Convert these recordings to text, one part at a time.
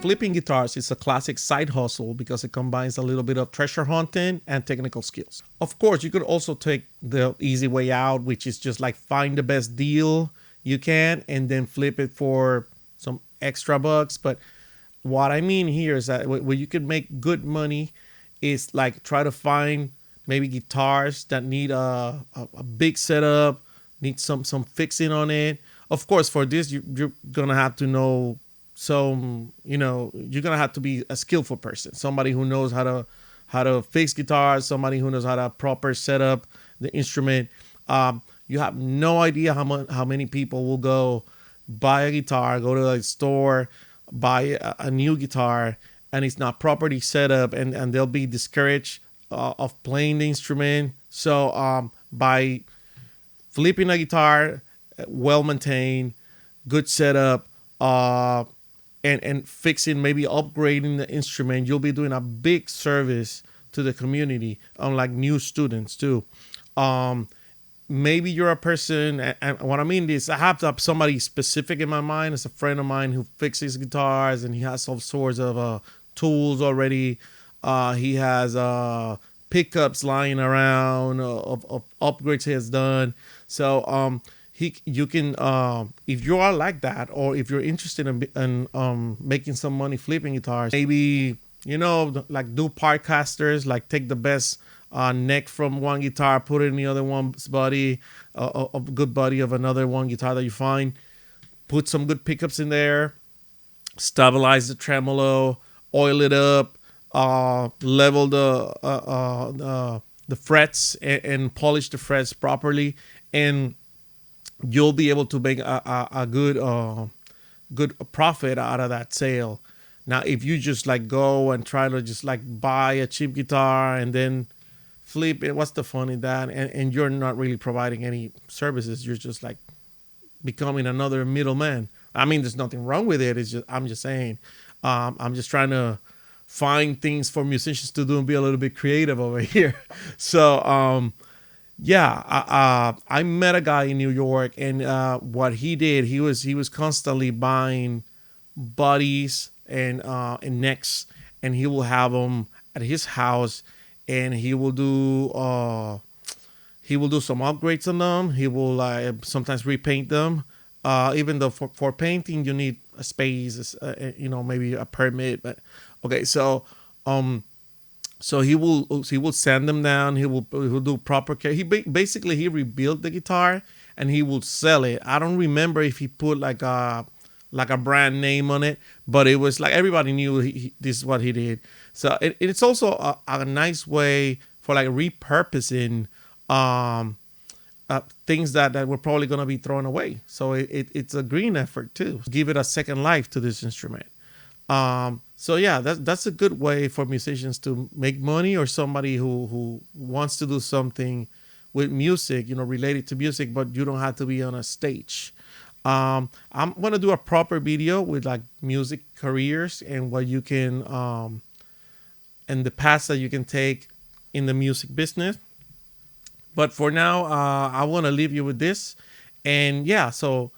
Flipping guitars is a classic side hustle because it combines a little bit of treasure hunting and technical skills. Of course, you could also take the easy way out, which is just like find the best deal you can and then flip it for some extra bucks. But what I mean here is that where you can make good money is like try to find maybe guitars that need a big setup, need some fixing on it. Of course, for this, you're gonna have to know you're gonna have to be a skillful person, somebody who knows how to fix guitars, somebody who knows how to proper set up the instrument. You have no idea how many people will go buy a guitar, go to a store, buy a new guitar, and it's not properly set up, and they'll be discouraged of playing the instrument. So by flipping a guitar, well maintained, good setup, and fixing, maybe upgrading the instrument, you'll be doing a big service to the community, unlike new students too. Maybe you're a person, and what I mean is I have to have somebody specific in my mind. It's a friend of mine who fixes guitars, and he has all sorts of tools already. He has pickups lying around of upgrades he has done. So you can if you are like that, or if you're interested in making some money flipping guitars, maybe like do partcasters, like take the best neck from one guitar, put it in the other one's body, a good body of another one guitar that you find, put some good pickups in there, stabilize the tremolo, oil it up, level the frets, and polish the frets properly, and you'll be able to make a good profit out of that sale. Now, if you just like go and try to just like buy a cheap guitar and then flip it, what's the fun in that? And you're not really providing any services. You're just like becoming another middleman. I mean, there's nothing wrong with it. I'm just saying, I'm just trying to find things for musicians to do and be a little bit creative over here. So, I met a guy in New York, and what he did, he was constantly buying bodies and necks, and he will have them at his house, and he will do some upgrades on them. He will sometimes repaint them. Even though for painting you need a space, maybe a permit. But okay, so he will sand them down. He will do proper care. Basically he rebuilt the guitar and he will sell it. I don't remember if he put like a brand name on it, but it was like everybody knew this is what he did. So it's also a nice way for like repurposing things that were probably going to be thrown away. So it's a green effort too. Give it a second life to this instrument. So yeah, that's a good way for musicians to make money, or somebody who wants to do something with music, related to music, but you don't have to be on a stage. I'm gonna do a proper video with like music careers and what you can and the paths that you can take in the music business. But for now, I want to leave you with this. And yeah, so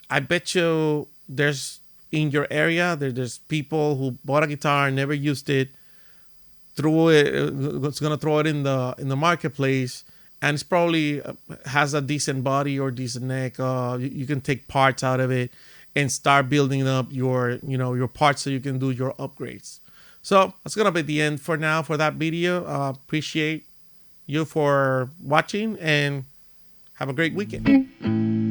I bet you there's in your area there's people who bought a guitar, never used it, threw it's gonna throw it in the marketplace, and it's probably has a decent body or decent neck. You can take parts out of it and start building up your parts so you can do your upgrades. So that's gonna be the end for now for that video. Appreciate you for watching and have a great weekend.